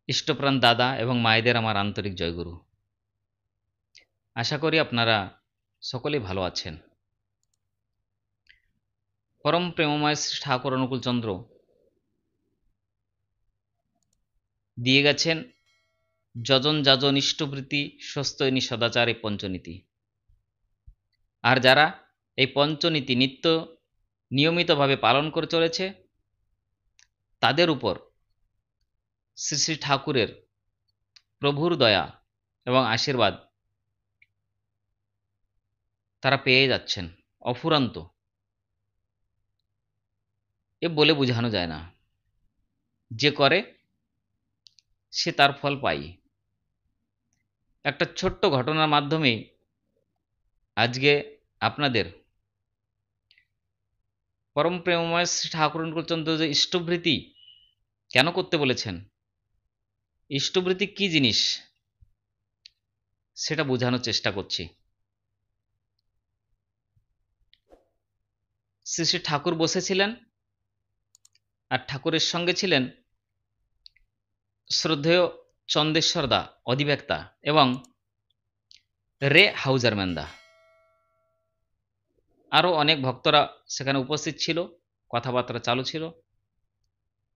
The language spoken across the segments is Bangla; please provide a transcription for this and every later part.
ইষ্টপ্রাণ দাদা এবং মায়েদের আমার আন্তরিক জয়গুরু। আশা করি আপনারা সকলেই ভালো আছেন। পরম প্রেমময় শ্রী ঠাকুর অনুকূলচন্দ্র দিয়ে গেছেন যজন যাজন ইষ্টপ্রীতি স্বস্ত্যয়নী সদাচার এই পঞ্চনীতি। আর যারা এই পঞ্চনীতি নিত্য নিয়মিতভাবে পালন করে চলেছে তাদের উপর শ্রী শ্রী ঠাকুরের প্রভুর দয়া এবং আশীর্বাদ তারা পেয়ে যাচ্ছেন অফুরন্ত। এ বলে বোঝানো যায় না। যে করে সে তার ফল পায়। একটা ছোট্ট ঘটনার মাধ্যমে আজকে আপনাদের পরম প্রেমময় শ্রী ঠাকুর অনুকূলচন্দ্র যে ইষ্টভৃতি কেন করতে বলেছেন, ইষ্টভৃতি কি জিনিস সেটা বোঝানোর চেষ্টা করছি। শ্রী শ্রী ঠাকুর বসেছিলেন আর ঠাকুরের সঙ্গে ছিলেন শ্রদ্ধেয় চন্দেশ্বর দা অধিবেক্তা এবং রে হাউজারম্যান দা। আরও অনেক ভক্তরা সেখানে উপস্থিত ছিল, কথাবার্তা চালু ছিল,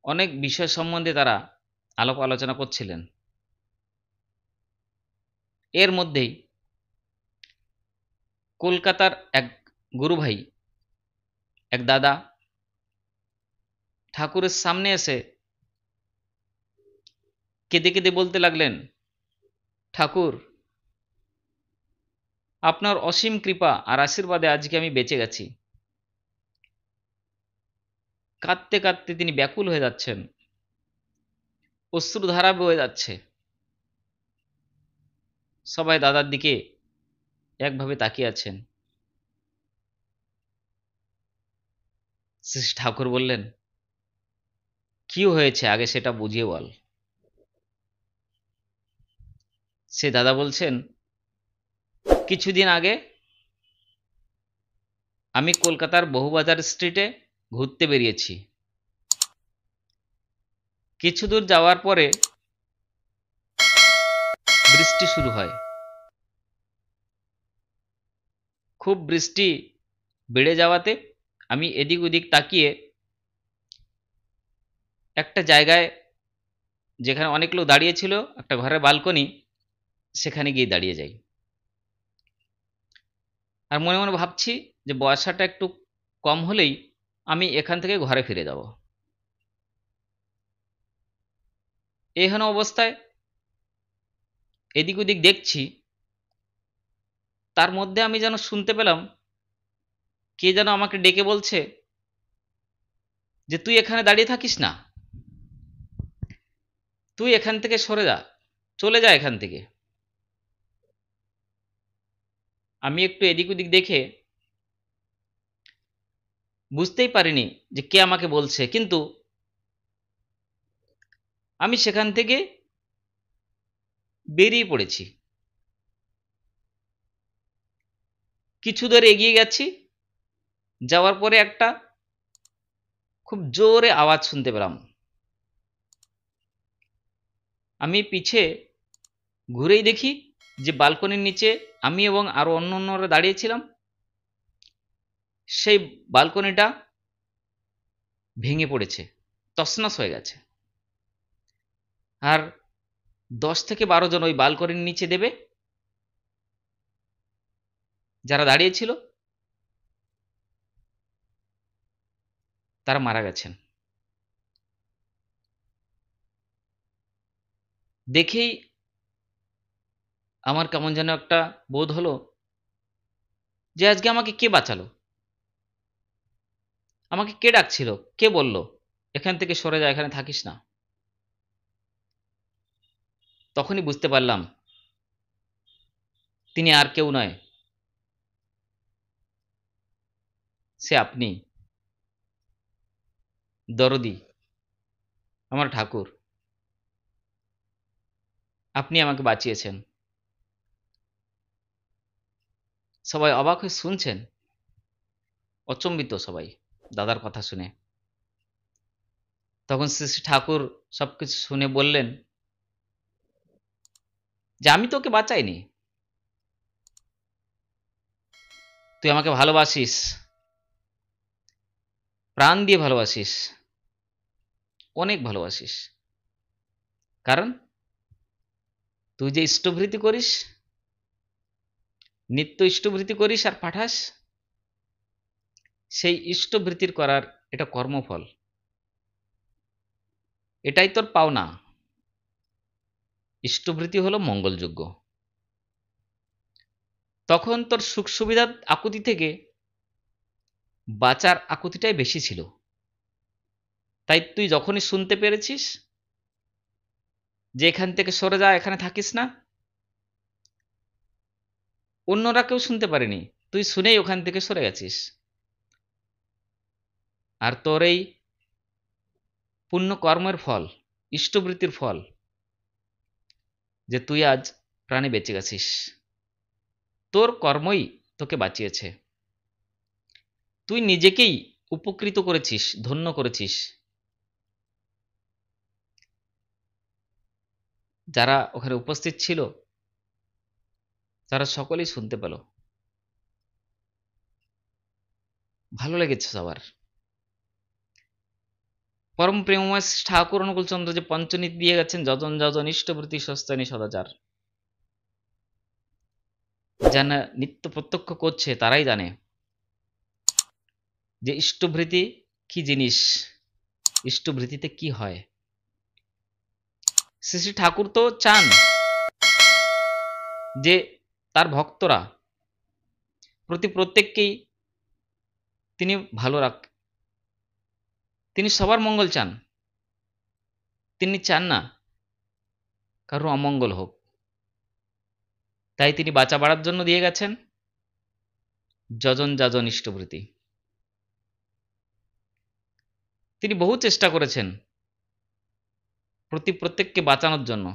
অনেক বিষয় সম্বন্ধে তারা আলাপ আলোচনা করছিলেন। এর মধ্যেই কলকাতার এক গুরুভাই, এক দাদা ঠাকুরের সামনে এসে কেঁদে কেঁদে বলতে লাগলেন, ঠাকুর আপনার অসীম কৃপা আর আশীর্বাদে আজকে আমি বেঁচে গেছি। কাঁদতে কাঁদতে তিনি ব্যাকুল হয়ে যাচ্ছেন, অশ্রুধারা বয়ে যাচ্ছে। সবাই দাদার দিকে একভাবে তাকিয়ে আছেন। শ্রী ঠাকুর বললেন, কি হয়েছে আগে সেটা বুঝিয়ে বল। সে দাদা বলছেন, কিছুদিন আগে আমি কলকাতার বহুবাজার স্ট্রিটে ঘুরতে বেরিয়েছি। কিছু দূর যাওয়ার পরে বৃষ্টি শুরু হয়। খুব বৃষ্টি বেড়ে যাওয়াতে আমি এদিক ওদিক তাকিয়ে একটা জায়গায়, যেখানে অনেক লোক দাঁড়িয়ে ছিল, একটা ঘরের বালকনি, সেখানে গিয়ে দাঁড়িয়ে যাই। আর মনে মনে ভাবছি যে বর্ষাটা একটু কম হলেই আমি এখান থেকে ঘরে ফিরে যাব। এহেন অবস্থায় এদিক ওদিক দেখছি, তার মধ্যে আমি যেন শুনতে পেলাম কে যেন আমাকে ডেকে বলছে যে তুই এখানে দাঁড়িয়ে থাকিস না, তুই এখান থেকে সরে যা, চলে যা এখান থেকে। আমি একটু এদিক ওদিক দেখে বুঝতেই পারিনি যে কে আমাকে বলছে, কিন্তু আমি সেখান থেকে বেরিয়ে পড়েছি। কিছু দূর এগিয়ে গেছি, যাওয়ার পরে একটা খুব জোরে আওয়াজ শুনতে পেলাম। আমি পিছে ঘুরেই দেখি যে বালকনির নিচে আমি এবং আরো অন্যান্যরা দাঁড়িয়েছিলাম, সেই বালকনিটা ভেঙে পড়েছে, তছনছ হয়ে গেছে। আর 10 থেকে 12 জন ওই বালকনির নিচে দেবে যারা দাঁড়িয়েছিল তারা মারা গেছেন। দেখেই আমার কেমন যেন একটা বোধ হলো যে আজকে আমাকে কে বাঁচালো, আমাকে কে ডাকছিল, কে বলল এখান থেকে সরে যা, এখানে থাকিস না। তখনই বুঝতে পারলাম তিনি আর কেউ নয়, সে আপনি, দরদি, আমার ঠাকুর। আপনি আমাকে বাঁচিয়েছেন। সবাই অবাক হয়ে শুনছেন, অচম্বিত সবাই দাদার কথা শুনে। তখন শ্রী শ্রী ঠাকুর সবকিছু শুনে বললেন, যে আমি তোকে বাঁচাইনি, তুই আমাকে ভালোবাসিস, প্রাণ দিয়ে ভালোবাসিস, অনেক ভালোবাসিস, কারণ তুই যে ইষ্টভৃতি করিস, নিত্য ইষ্টভৃতি করিস আর পাঠাস, সেই ইষ্টভৃতির করার এটা কর্মফল, এটাই তোর পাওনা। ইষ্টভৃতি হলো মঙ্গলযোগ্য। তখন তোর সুখ সুবিধার আকুতি থেকে বাঁচার আকুতিটাই বেশি ছিল, তাই তুই যখনই শুনতে পেরেছিস যে এখান থেকে সরে যা, এখানে থাকিস না, অন্যরা কেউ শুনতে পারেনি, তুই শুনেই ওখান থেকে সরে গেছিস। আর তোর এই পুণ্য কর্মের ফল, ইষ্টবৃত্তির ফল, যে তুই আজ প্রাণে বেঁচে গেছিস, তোর কর্মই তোকে বাঁচিয়েছে। তুই নিজেকেই উপকৃত করেছিস, ধন্য করেছিস। যারা ওখানে উপস্থিত ছিল তারা সকলেই শুনতে পেল, ভালো লেগেছে সবার। পরম প্রেমময় ঠাকুর অনুকূলচন্দ্র যে পঞ্চনীতি দিয়ে গেছেন, যজন যজন ইষ্টবৃত্তি সস্তানি সদাচার, যারা নিত্য প্রত্যক্ষ করছে তারাই জানে যে ইষ্টভৃতি কি জিনিস, ইষ্টভৃতিতে কি হয়। শ্রী শ্রী ঠাকুর তো চান যে তার ভক্তরা প্রত্যেককেই তিনি ভালো রাখ, তিনি সবার মঙ্গল চান, তিনি চান না কারো অমঙ্গল হোক। তাই তিনি বাঁচা বাড়ার জন্য দিয়ে গেছেন যজন যাজন ইষ্টভৃতি। তিনি বহু চেষ্টা করেছেন প্রত্যেককে বাঁচানোর জন্য।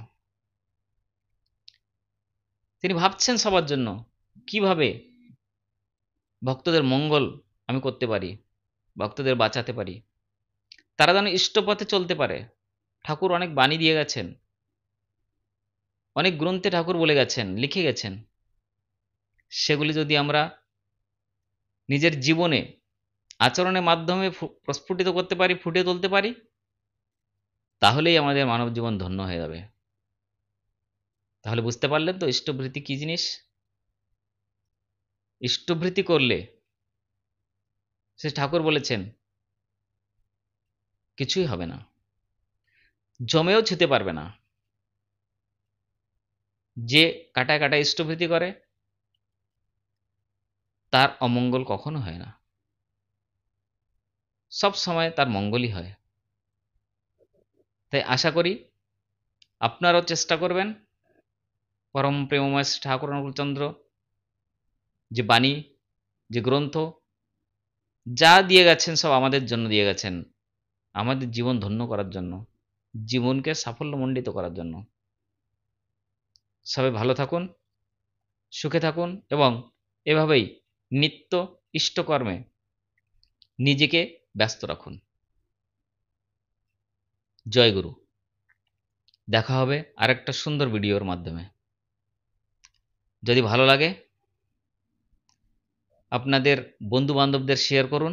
তিনি ভাবছেন সবার জন্য কিভাবে ভক্তদের মঙ্গল আমি করতে পারি, ভক্তদের বাঁচাতে পারি, তারা যেন ইষ্টপথে চলতে পারে। ঠাকুর অনেক বাণী দিয়ে গেছেন, অনেক গ্রন্থে ঠাকুর বলে গেছেন, লিখে গেছেন। সেগুলি যদি আমরা নিজের জীবনে আচরণের মাধ্যমে প্রস্ফুটিত করতে পারি, ফুটিয়ে তুলতে পারি, তাহলেই আমাদের মানব জীবন ধন্য হয়ে যাবে। তাহলে বুঝতে পারলেন তো ইষ্টভৃতি কি জিনিস। ইষ্টভৃতি করলে সে ঠাকুর বলেছেন কিছুই হবে না, জমেও ছুতে পারবে না। যে কাটায় কাটায় ইষ্টভৃতি করে তার অমঙ্গল কখনো হয় না, সব সময় তার মঙ্গলই হয়। তাই আশা করি আপনারাও চেষ্টা করবেন পরম প্রেমময় ঠাকুর অনুকূলচন্দ্র যে বাণী, যে গ্রন্থ যা দিয়ে গেছেন সব আমাদের জন্য দিয়ে গেছেন, আমাদের জীবন ধন্য করার জন্য, জীবনকে সাফল্যমণ্ডিত করার জন্য। সবাই ভালো থাকুন, সুখে থাকুন এবং এভাবেই নিত্য ইষ্টকর্মে নিজেকে ব্যস্ত রাখুন। জয় গুরু। দেখা হবে আরেকটা সুন্দর ভিডিওর মাধ্যমে। যদি ভালো লাগে আপনাদের বন্ধু বান্ধবদের শেয়ার করুন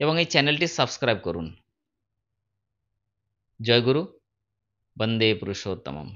এবং এই চ্যানেলটি সাবস্ক্রাইব করুন। জয় গুরু, বন্দে পুরুষোত্তমম।